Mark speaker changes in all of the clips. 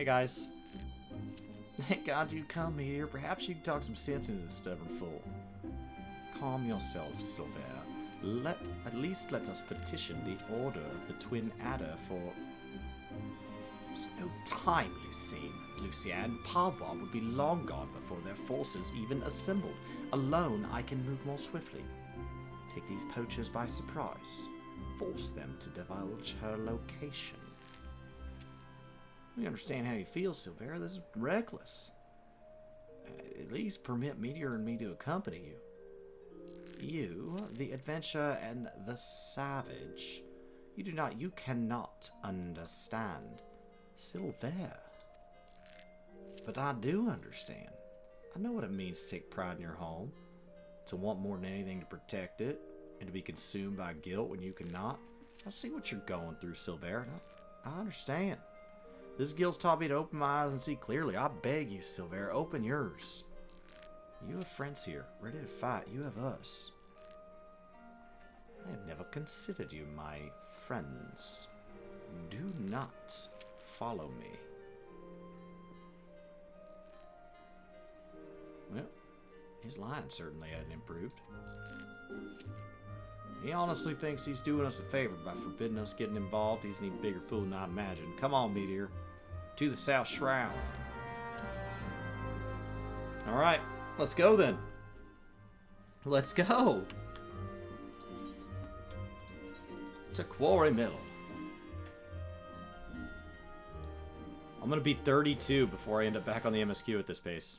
Speaker 1: Hey guys. Thank God you come here. Perhaps you can talk some sense into this stubborn fool. Calm yourself, Silver. At least let us petition the Order of the Twin Adder for... There's no time, Lucienne. Parbois would be long gone before their forces even assembled. Alone, I can move more swiftly. Take these poachers by surprise. Force them to divulge her location. We understand how you feel, Silvera. This is reckless. At least permit Meteor and me to accompany you. You, the adventurer and the savage. You cannot understand. Silvera. But I do understand. I know what it means to take pride in your home. To want more than anything to protect it. And to be consumed by guilt when you cannot. I see what you're going through, Silvera. I understand. This guild's taught me to open my eyes and see clearly. I beg you, Silvera, open yours. You have friends here, ready to fight. You have us. I have never considered you my friends. Do not follow me. Well, his line certainly hadn't improved. He honestly thinks he's doing us a favor by forbidding us getting involved. He's any bigger fool than I imagined. Come on, Meteor. To the South Shroud. Alright, let's go then. Let's go. To Quarry Mill. I'm going to be 32 before I end up back on the MSQ at this pace.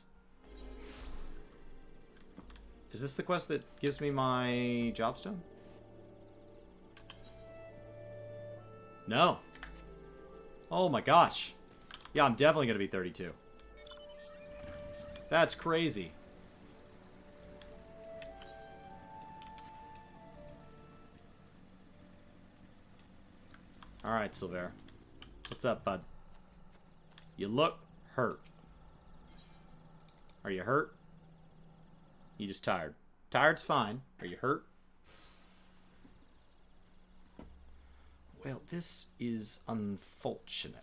Speaker 1: Is this the quest that gives me my jobstone? No. Oh my gosh. Yeah, I'm definitely going to be 32. That's crazy. Alright, Silver. What's up, bud? You look hurt. Are you hurt? You just tired. Tired's fine. Are you hurt? Well, this is unfortunate.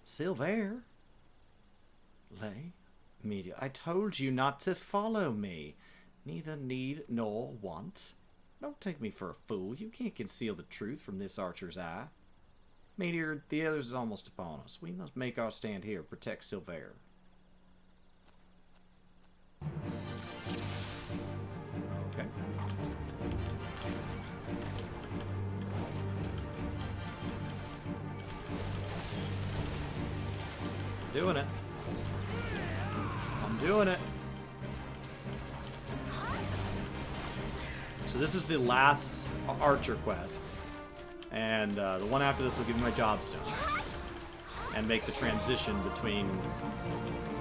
Speaker 1: Silver. Lay. Media. I told you not to follow me. Neither need nor want. Don't take me for a fool. You can't conceal the truth from this archer's eye. Meteor, the others is almost upon us. We must make our stand here. Protect Silver. Okay. Doing it. I'm doing it. So this is the last archer quest. And the one after this will give me my jobstone. And make the transition between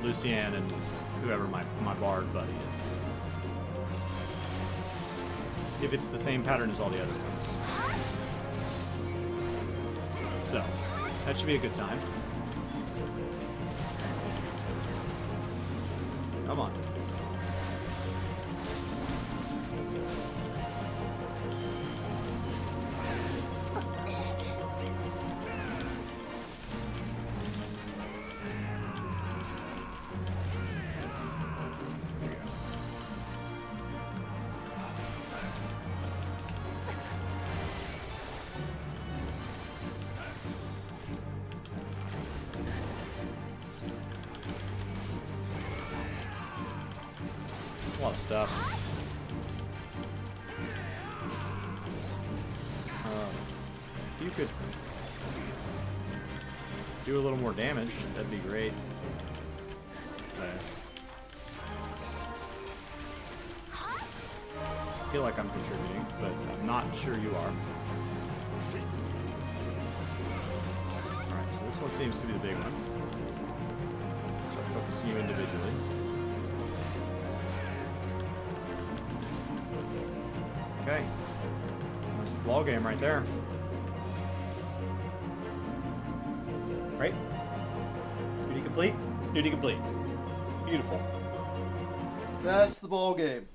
Speaker 1: Lucienne and whoever my bard buddy is. If it's the same pattern as all the other ones. So, that should be a good time. Come on. A lot of stuff. If you could do a little more damage, that'd be great. I feel like I'm contributing, but I'm not sure you are. Alright, so this one seems to be the big one. Start focusing you individually. Okay. That's the ball game right there. Right? Duty complete? Duty complete. Beautiful. That's the ball game.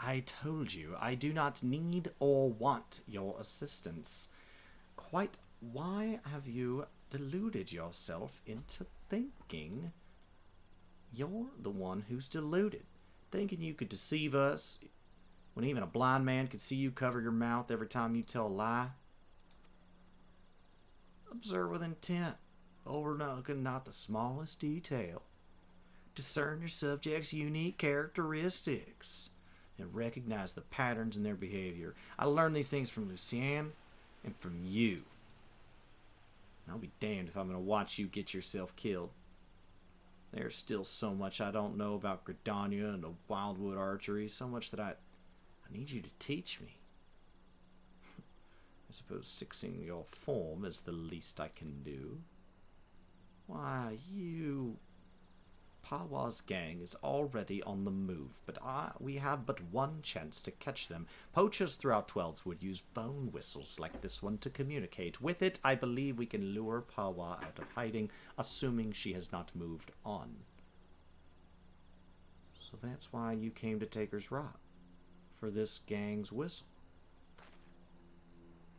Speaker 1: I told you, I do not need or want your assistance. Quite why have you deluded yourself into thinking you're the one who's deluded? Thinking you could deceive us when even a blind man could see you cover your mouth every time you tell a lie? Observe with intent, overlooking not the smallest detail. Discern your subject's unique characteristics and recognize the patterns in their behavior. I learned these things from Lucienne and from you. And I'll be damned if I'm going to watch you get yourself killed. There's still so much I don't know about Gridania and the Wildwood archery, so much that I need you to teach me. I suppose fixing your form is the least I can do. Why, Pawa's gang is already on the move, but we have but one chance to catch them. Poachers throughout 12 would use bone whistles like this one to communicate. With it, I believe we can lure Pawa out of hiding, assuming she has not moved on. So that's why you came to Taker's Rock, for this gang's whistle.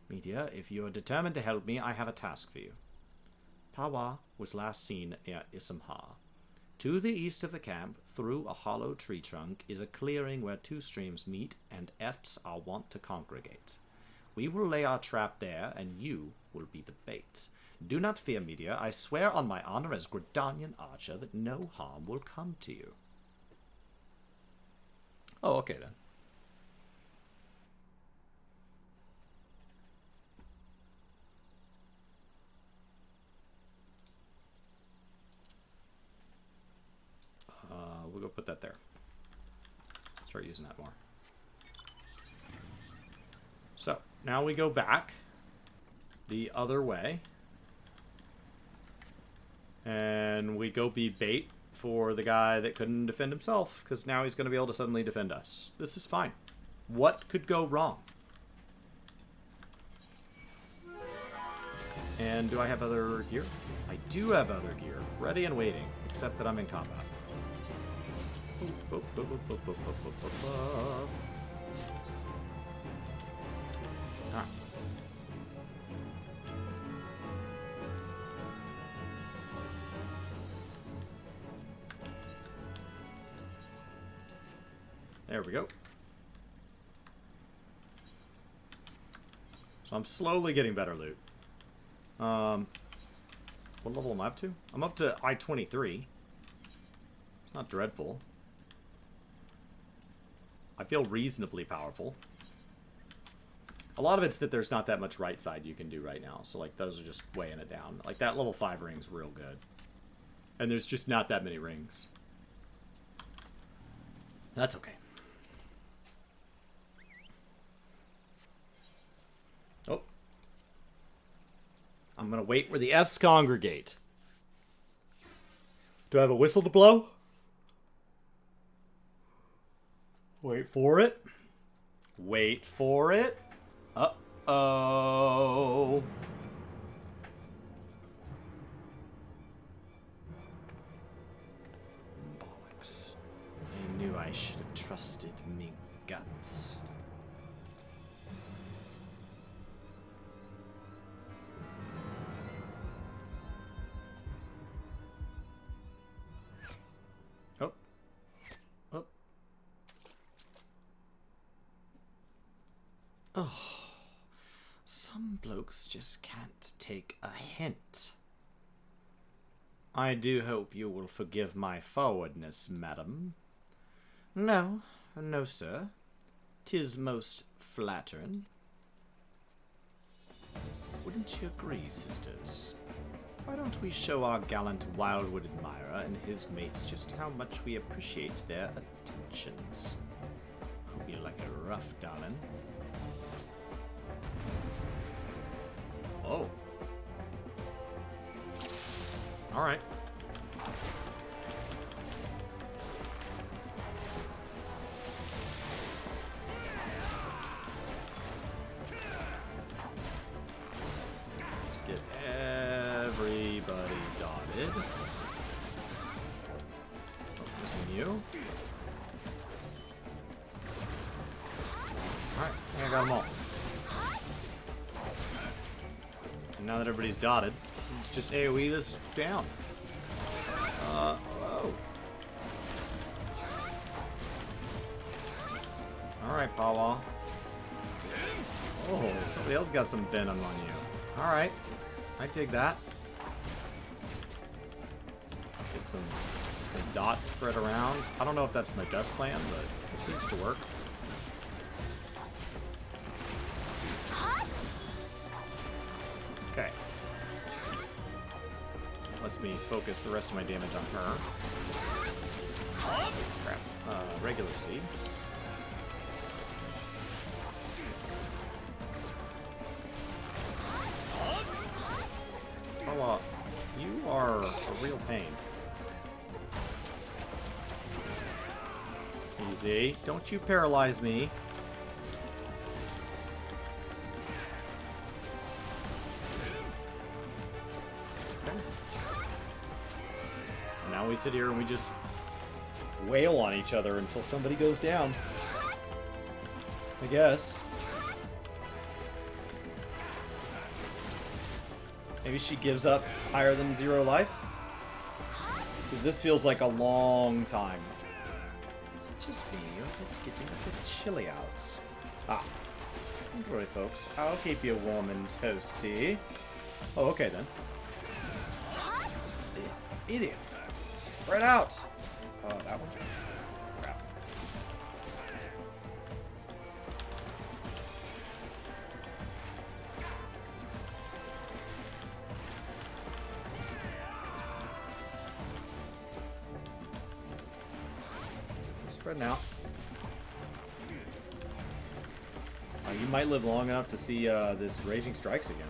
Speaker 1: Media, if you are determined to help me, I have a task for you. Pawa was last seen near Isamha. To the east of the camp, through a hollow tree trunk, is a clearing where two streams meet and efts are wont to congregate. We will lay our trap there, and you will be the bait. Do not fear, Media. I swear on my honor as Gridanian archer that no harm will come to you. Oh, okay then. We'll go put that there. Start using that more. So, now we go back the other way. And we go be bait for the guy that couldn't defend himself, because now he's going to be able to suddenly defend us. This is fine. What could go wrong? And do I have other gear? I do have other gear. Ready and waiting, except that I'm in combat. Ah. There we go. So I'm slowly getting better loot. What level am I up to? I'm up to I-23. It's not dreadful. I feel reasonably powerful. A lot of it's that there's not that much right side you can do right now. So, like, those are just weighing it down. Like, that level 5 ring's real good. And there's just not that many rings. That's okay. Oh. I'm gonna wait where the F's congregate. Do I have a whistle to blow? Wait for it. Wait for it. Uh-oh. Bollocks. I knew I should have trusted me guts. Oh, some blokes just can't take a hint. I do hope you will forgive my forwardness, madam. No, no, sir. 'Tis most flattering. Wouldn't you agree, sisters? Why don't we show our gallant Wildwood admirer and his mates just how much we appreciate their attentions? Hope you like a rough, darling. Oh. Alright. Let's get everybody dotted. Focusing you. got them all. And now that everybody's dotted, let's just AoE this down. Oh. Alright, Pawa. Oh, somebody else got some venom on you. Alright. I dig that. Let's get some dots spread around. I don't know if that's my best plan, but it seems to work. Okay. Lets me focus the rest of my damage on her. Crap. Regular seeds. Oh, you are a real pain. Easy. Don't you paralyze me. Okay. Now we sit here and we just wail on each other until somebody goes down. I guess. Maybe she gives up higher than 0 life? Because this feels like a long time. Is it just me, or is it getting a bit chilly out? Ah. Don't worry, folks. I'll keep you warm and toasty. Oh, okay then. Idiot. Spread out. Oh, that one? Crap. Spreading out. You might live long enough to see this Raging Strikes again.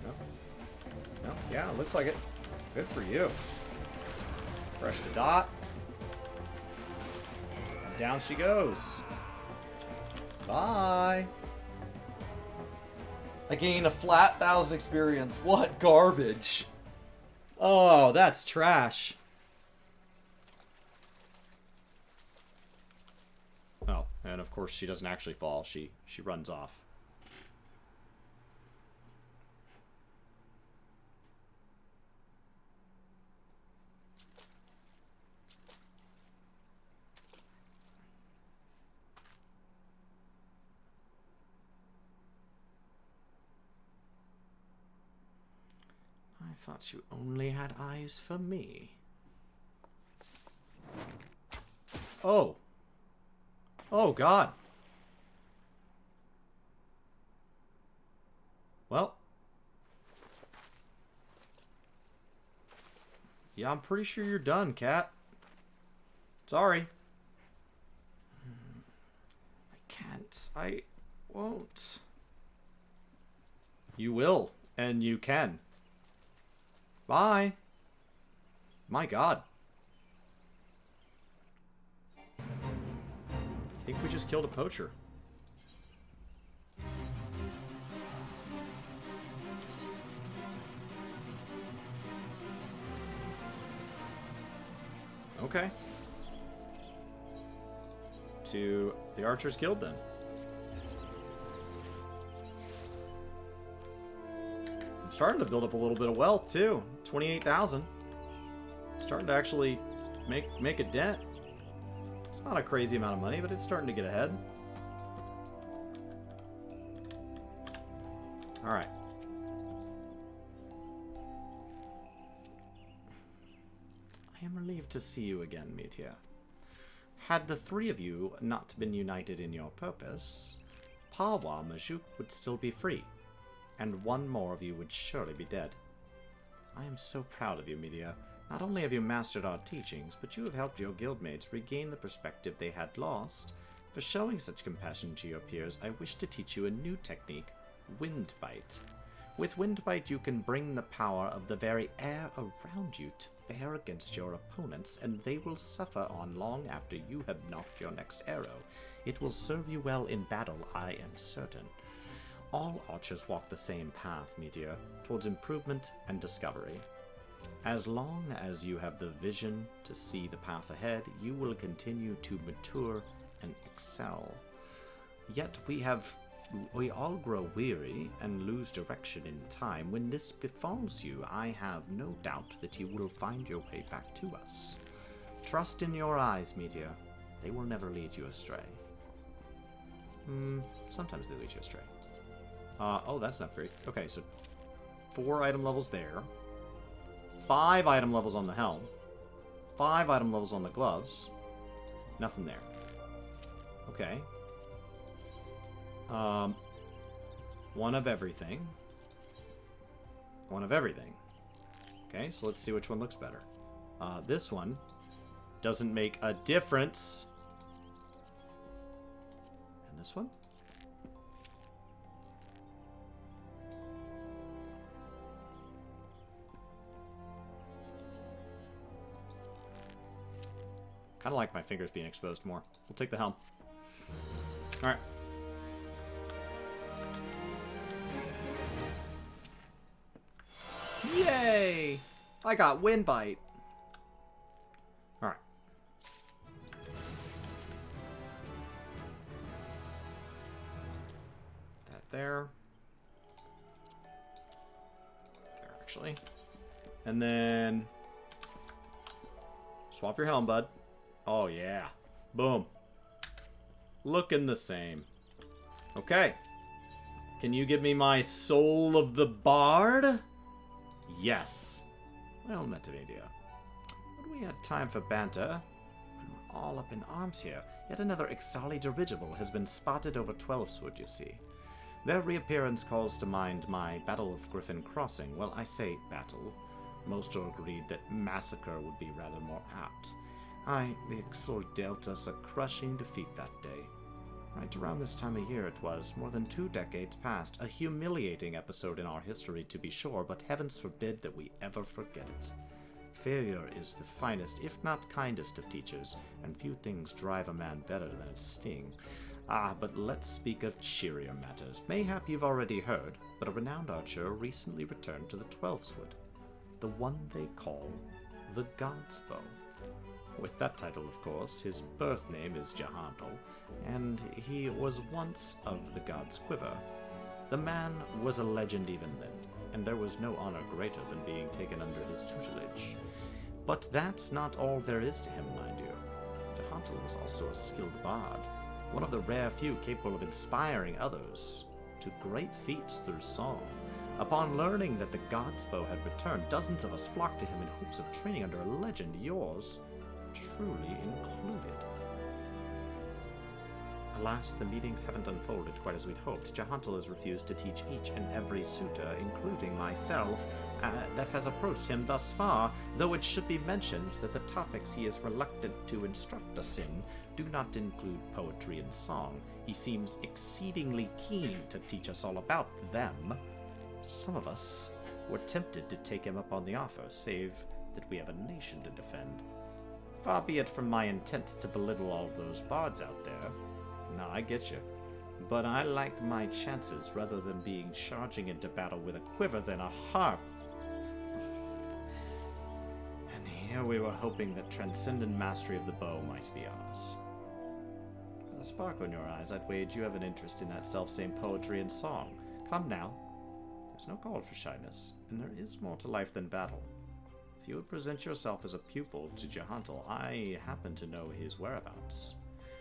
Speaker 1: No? No? Yeah, looks like it. Good for you. Fresh the dot. And down she goes. Bye. I gain a flat 1,000 experience. What garbage. Oh, that's trash. Oh, and of course she doesn't actually fall. She runs off. I thought you only had eyes for me. Oh. Oh, God. Well. Yeah, I'm pretty sure you're done, cat. Sorry. I can't. I won't. You will, and you can. Bye. My God. I think we just killed a poacher. Okay. To the Archers Guild, then. I'm starting to build up a little bit of wealth, too. 28,000. Starting to actually make a dent. It's not a crazy amount of money, but it's starting to get ahead. Alright. I am relieved to see you again, Meteor. Had the three of you not been united in your purpose, Pawa Majuk would still be free, and one more of you would surely be dead. I am so proud of you, Meteor. Not only have you mastered our teachings, but you have helped your guildmates regain the perspective they had lost. For showing such compassion to your peers, I wish to teach you a new technique, Wind Bite. With Wind Bite, you can bring the power of the very air around you to bear against your opponents, and they will suffer on long after you have knocked your next arrow. It will serve you well in battle, I am certain. All archers walk the same path, Meteor, towards improvement and discovery. As long as you have the vision to see the path ahead, you will continue to mature and excel. Yet we have we all grow weary and lose direction in time. When this befalls you, I have no doubt that you will find your way back to us. Trust in your eyes, Meteor. They will never lead you astray. Sometimes they lead you astray. Oh, that's not great. Okay, so 4 item levels there. 5 item levels on the helm. 5 item levels on the gloves. Nothing there. Okay. One of everything. One of everything. Okay, so let's see which one looks better. This one doesn't make a difference. And this one? Kind of like my fingers being exposed more. We'll take the helm. Alright. Yay! I got wind bite. Alright. That there. There, actually. And then... swap your helm, bud. Oh, yeah. Boom. Looking the same. Okay. Can you give me my Soul of the Bard? Yes. Well met, Meteor. But we had time for banter. When we're all up in arms here, yet another Ixali dirigible has been spotted over Twelveswood, you see. Their reappearance calls to mind my Battle of Griffin Crossing. Well, I say battle. Most are agreed that massacre would be rather more apt. The Ixal dealt us a crushing defeat that day. Right around this time of year it was, more than 2 decades past. A humiliating episode in our history, to be sure, but heavens forbid that we ever forget it. Failure is the finest, if not kindest, of teachers, and few things drive a man better than its sting. But let's speak of cheerier matters. Mayhap you've already heard, but a renowned archer recently returned to the Twelveswood. The one they call the God's Bow. With that title, of course, his birth name is Jahantel, and he was once of the God's Quiver. The man was a legend even then, and there was no honor greater than being taken under his tutelage. But that's not all there is to him, mind you. Jahantel was also a skilled bard, one of the rare few capable of inspiring others to great feats through song. Upon learning that the God's Bow had returned, dozens of us flocked to him in hopes of training under a legend, yours truly included. Alas, the meetings haven't unfolded quite as we'd hoped. Jahantel has refused to teach each and every suitor, including myself, that has approached him thus far, though it should be mentioned that the topics he is reluctant to instruct us in do not include poetry and song. He seems exceedingly keen to teach us all about them. Some of us were tempted to take him up on the offer, save that we have a nation to defend. Far be it from my intent to belittle all of those bards out there. No, I get you. But I like my chances rather than being charging into battle with a quiver than a harp. And here we were hoping that transcendent mastery of the bow might be ours. For the sparkle in your eyes, I'd wage you have an interest in that selfsame poetry and song. Come now. There's no call for shyness, and there is more to life than battle. If you would present yourself as a pupil to Jahantel, I happen to know his whereabouts.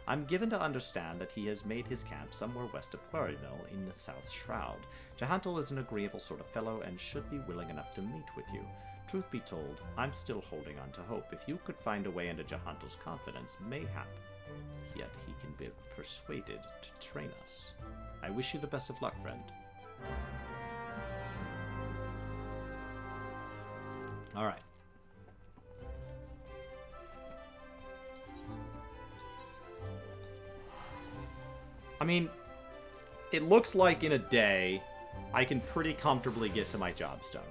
Speaker 1: I'm given to understand that he has made his camp somewhere west of Quarrymill in the South Shroud. Jahantel is an agreeable sort of fellow and should be willing enough to meet with you. Truth be told, I'm still holding on to hope. If you could find a way into Jahantel's confidence, mayhap, yet he can be persuaded to train us. I wish you the best of luck, friend. Alright. I mean, it looks like in a day, I can pretty comfortably get to my jobs done.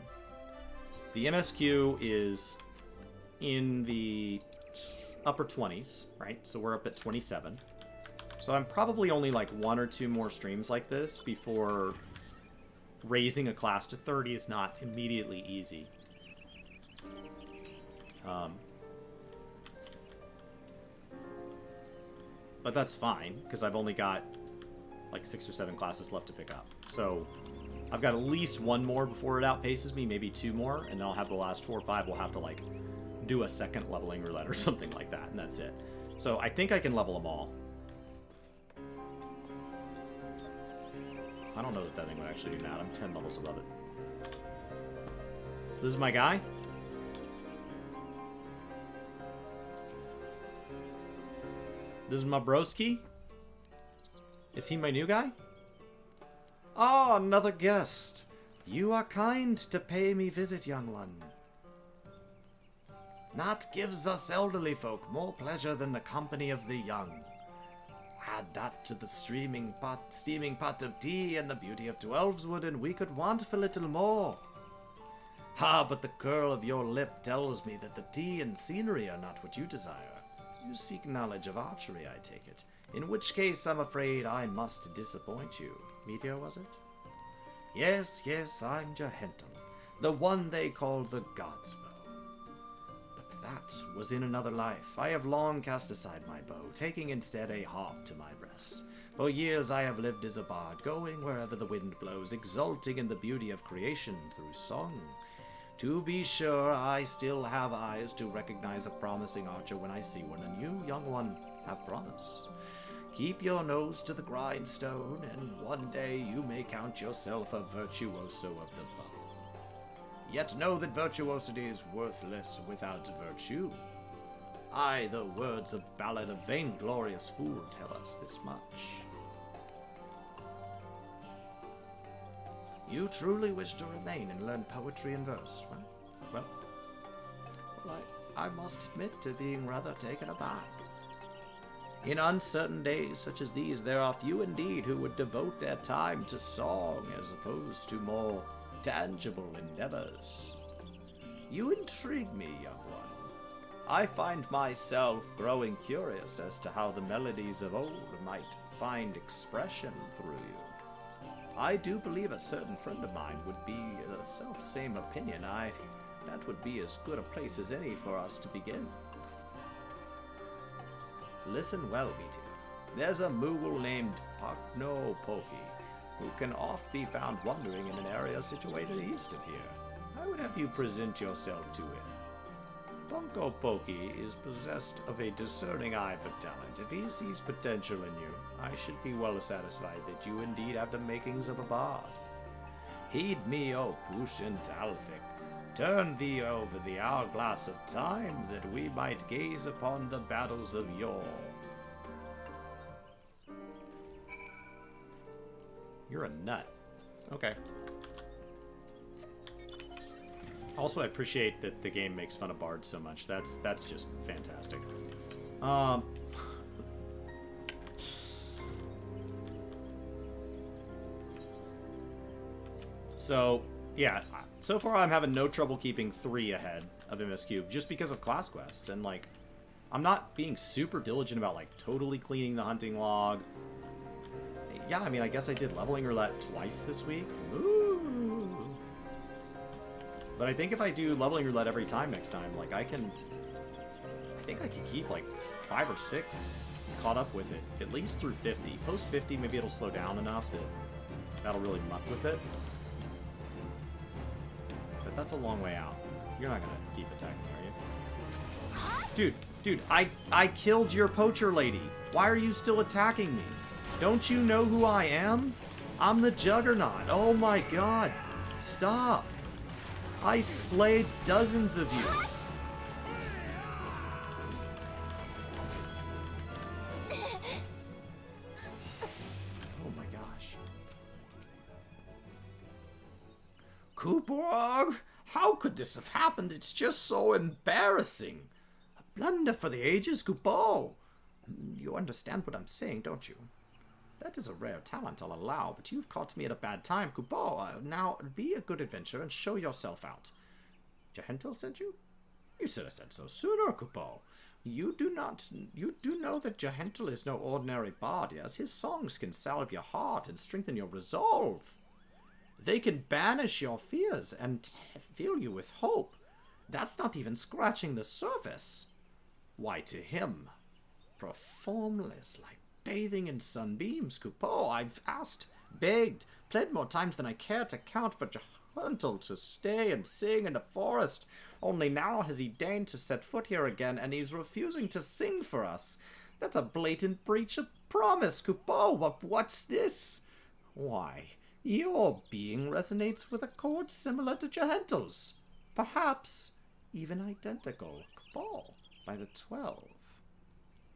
Speaker 1: The MSQ is in the upper 20s, right? So we're up at 27. So I'm probably only like 1 or 2 more streams like this before raising a class to 30 is not immediately easy. But that's fine, because I've only got
Speaker 2: like 6 or 7 classes left to pick up. So I've got at least 1 more before it outpaces me, maybe 2 more, and then I'll have the last 4 or 5. We'll have to like do a second leveling roulette or something like that, and that's it. So I think I can level them all. I don't know that that thing would actually do that. I'm 10 levels above it. So this is my guy. This is my broski. Is he my new guy?
Speaker 1: Ah, another guest. You are kind to pay me visit, young one. Naught gives us elderly folk more pleasure than the company of the young. Add that to the steaming pot of tea and the beauty of Twelveswood, and we could want for little more. Ah, but the curl of your lip tells me that the tea and scenery are not what you desire. You seek knowledge of archery, I take it. In which case, I'm afraid I must disappoint you. Meteor, was it? Yes, I'm Jehentel, the one they call the Godsbow. But that was in another life. I have long cast aside my bow, taking instead a harp to my breast. For years I have lived as a bard, going wherever the wind blows, exulting in the beauty of creation through song. To be sure, I still have eyes to recognize a promising archer when I see one, and you, young one, have promise. Keep your nose to the grindstone, and one day you may count yourself a virtuoso of the bow. Yet know that virtuosity is worthless without virtue. Aye, the words of Ballad of Vainglorious Fool tell us this much. You truly wish to remain and learn poetry and verse? Well, I must admit to being rather taken aback. In uncertain days such as these, there are few indeed who would devote their time to song as opposed to more tangible endeavors. You intrigue me, young one. I find myself growing curious as to how the melodies of old might find expression through you. I do believe a certain friend of mine would be the self-same opinion. That would be as good a place as any for us to begin. Listen well, Meteor. There's a Moogle named Pakno Poki, who can oft be found wandering in an area situated east of here. I would have you present yourself to him. Bunko Poki is possessed of a discerning eye for talent. If he sees potential in you, I should be well satisfied that you indeed have the makings of a bard. Heed me, O Pushin Talfic. Turn thee over the hourglass of time, that we might gaze upon the battles of yore.
Speaker 2: You're a nut. Okay. Also, I appreciate that the game makes fun of bards so much. That's just fantastic. So, yeah, so far I'm having no trouble keeping 3 ahead of MS3 just because of class quests, and like, I'm not being super diligent about like totally cleaning the hunting log. Yeah, I mean, I guess I did leveling roulette twice this week. Ooh. But I think if I do leveling roulette every time next time, like I think I can keep like 5 or 6 caught up with it, at least through 50. Post 50, maybe it'll slow down enough that that'll really muck with it. But that's a long way out. You're not gonna keep attacking, are you? Dude, I killed your poacher lady. Why are you still attacking me? Don't you know who I am? I'm the Juggernaut. Oh my god. Stop. I slayed dozens of you. Oh my gosh. Kuporog, how could this have happened? It's just so embarrassing. A blunder for the ages, Kupo. You understand what I'm saying, don't you? That is a rare talent, I'll allow, but you've caught me at a bad time, Kupo. Now, be a good adventurer and show yourself out. Jehentel sent you? You should have said so sooner, Kupo. You do know that Jehentel is no ordinary bard, yes? His songs can salve your heart and strengthen your resolve. They can banish your fears and fill you with hope. That's not even scratching the surface. Why, to him, performless bathing in sunbeams, Coupeau. I've asked, begged, pled more times than I care to count for Jahantel to stay and sing in the forest. Only now has he deigned to set foot here again, and he's refusing to sing for us. That's a blatant breach of promise, Coupeau. What's this? Why, your being resonates with a chord similar to Jahantel's. Perhaps even identical. Coupeau, by the 12.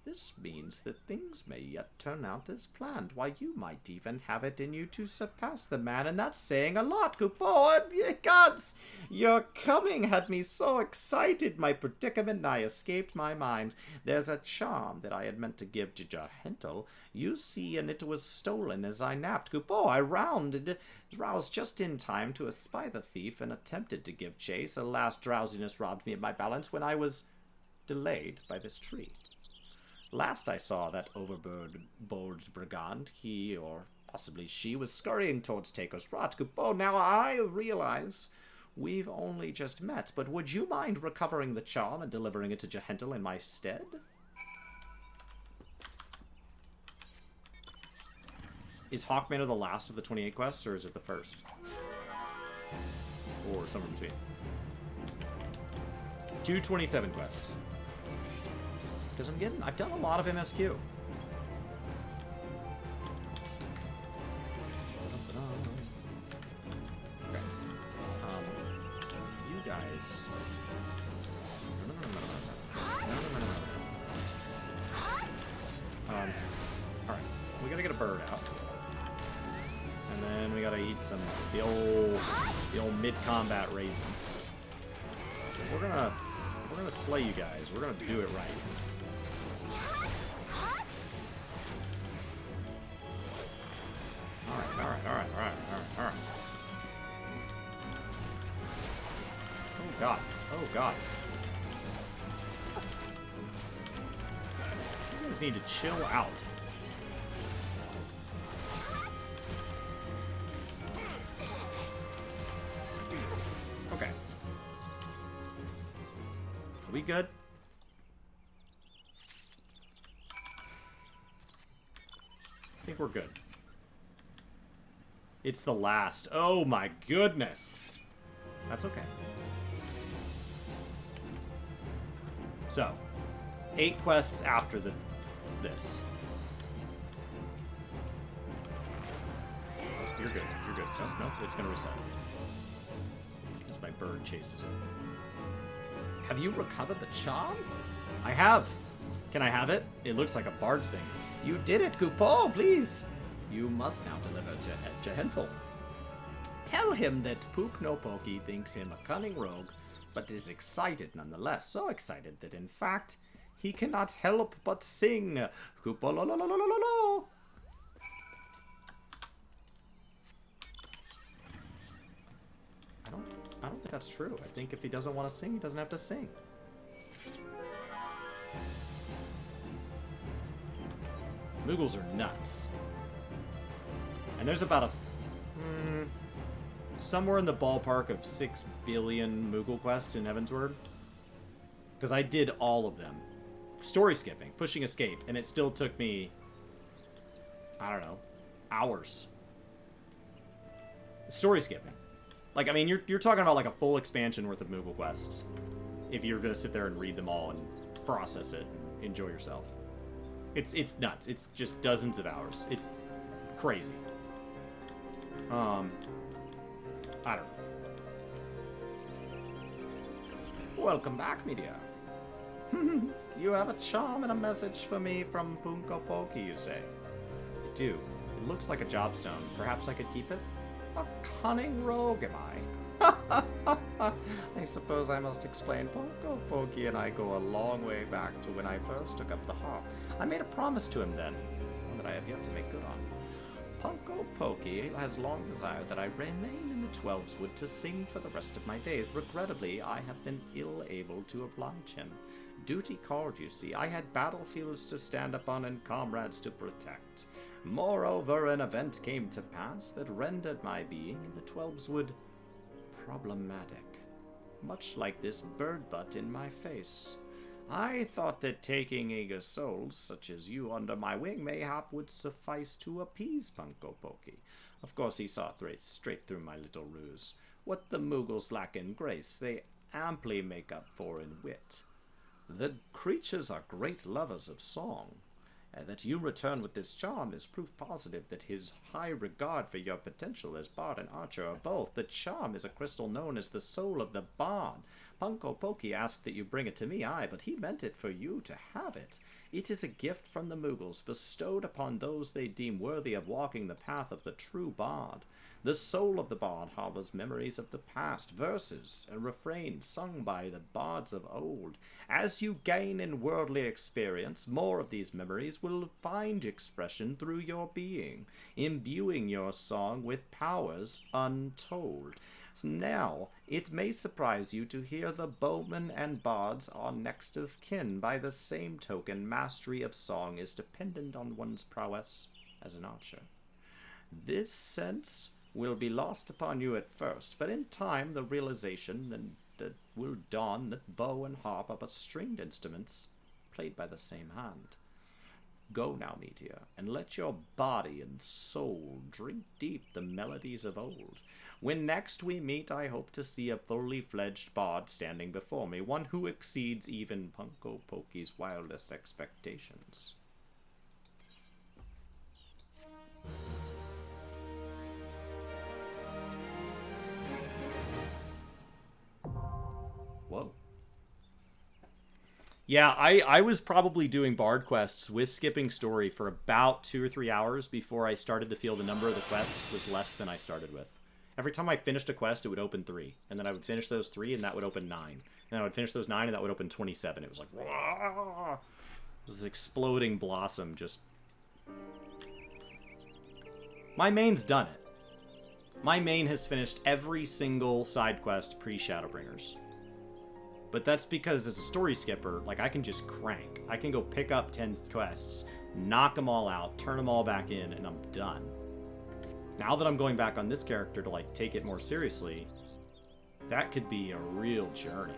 Speaker 2: This means that things may yet turn out as planned. Why, you might even have it in you to surpass the man, and that's saying a lot, Coupeau. Gods, your coming had me so excited, my predicament nigh escaped my mind. There's a charm that I had meant to give to Jahantel, you see, and it was stolen as I napped. Coupeau, I roused just in time to espy the thief, and attempted to give chase. Alas, drowsiness robbed me of my balance when I was delayed by this tree. Last I saw that bold brigand, he, or possibly she, was scurrying towards Taker's Rot. Coupeau, now I realize we've only just met, but would you mind recovering the charm and delivering it to Jahantel in my stead? Is Hawkmanor the last of the 28 quests, or is it the first? Or somewhere between? 227 quests. Because I've done a lot of MSQ. Okay. You guys. Alright. We gotta get a bird out. And then we gotta eat some the old mid-combat raisins. We're gonna slay you guys. We're gonna do it right. Alright. Oh god. You guys need to chill out. Okay. Are we good? I think we're good. It's the last. Oh my goodness. That's okay. So, 8 quests after this. You're good. You're good. Nope, it's gonna reset. As my bird chases it. Have you recovered the charm? I have. Can I have it? It looks like a bard's thing. You did it, Coupeau, please. You must now deliver to Jahantel. Tell him that Pook no Pokey thinks him a cunning rogue, but is excited nonetheless. So excited that, in fact, he cannot help but sing. Coupeau lo lo lo lo lo lo lo. I don't think that's true. I think if he doesn't want to sing, he doesn't have to sing. Moogles are nuts. And there's about somewhere in the ballpark of 6 billion Moogle quests in Heavensward. Because I did all of them. Story skipping, pushing escape, and it still took me, I don't know, hours. Story skipping. Like, I mean, you're talking about like a full expansion worth of Moogle quests. If you're going to sit there and read them all and process it and enjoy yourself. It's nuts. It's just dozens of hours. It's crazy. I don't know. Welcome back, media. You have a charm and a message for me from Punko Pokey, you say? I do. It looks like a jobstone. Perhaps I could keep it? A cunning rogue, am I? I suppose I must explain. Punko Pokey and I go a long way back to when I first took up the harp. I made a promise to him then, one that I have yet to make good on. Punko Pokey has long desired that I remain in the Twelveswood to sing for the rest of my days. Regrettably, I have been ill able to oblige him. Duty called, you see. I had battlefields to stand upon and comrades to protect. Moreover, an event came to pass that rendered my being in the Twelveswood problematic. Much like this bird butt in my face. I thought that taking eager souls such as you under my wing mayhap would suffice to appease Punko Pokey. Of course he saw straight through my little ruse. What the Moogles lack in grace, they amply make up for in wit. The creatures are great lovers of song. That you return with this charm is proof positive that his high regard for your potential as bard and archer are both. The charm is a crystal known as the soul of the bard. Punko Pokey asked that you bring it to me, aye, but he meant it for you to have it. It is a gift from the Moogles, bestowed upon those they deem worthy of walking the path of the true bard. The soul of the bard harbors memories of the past, verses and refrains sung by the bards of old. As you gain in worldly experience, more of these memories will find expression through your being, imbuing your song with powers untold. Now, it may surprise you to hear the bowmen and bards are next of kin. By the same token, mastery of song is dependent on one's prowess as an archer. This sense will be lost upon you at first, but in time the realization that will dawn that bow and harp are but stringed instruments played by the same hand. Go now, Meteor, and let your body and soul drink deep the melodies of old. When next we meet, I hope to see a fully fledged bard standing before me, one who exceeds even Punko Pokey's wildest expectations. Whoa. Yeah, I was probably doing bard quests with skipping story for about 2 or 3 hours before I started to feel the number of the quests was less than I started with. Every time I finished a quest, it would open 3. And then I would finish those 3, and that would open 9. And then I would finish those 9, and that would open 27. It was like, wah! It was this exploding blossom just... My main's done it. My main has finished every single side quest pre-Shadowbringers. But that's because as a story skipper, like, I can just crank. I can go pick up 10 quests, knock them all out, turn them all back in, and I'm done. Now that I'm going back on this character to, like, take it more seriously, that could be a real journey.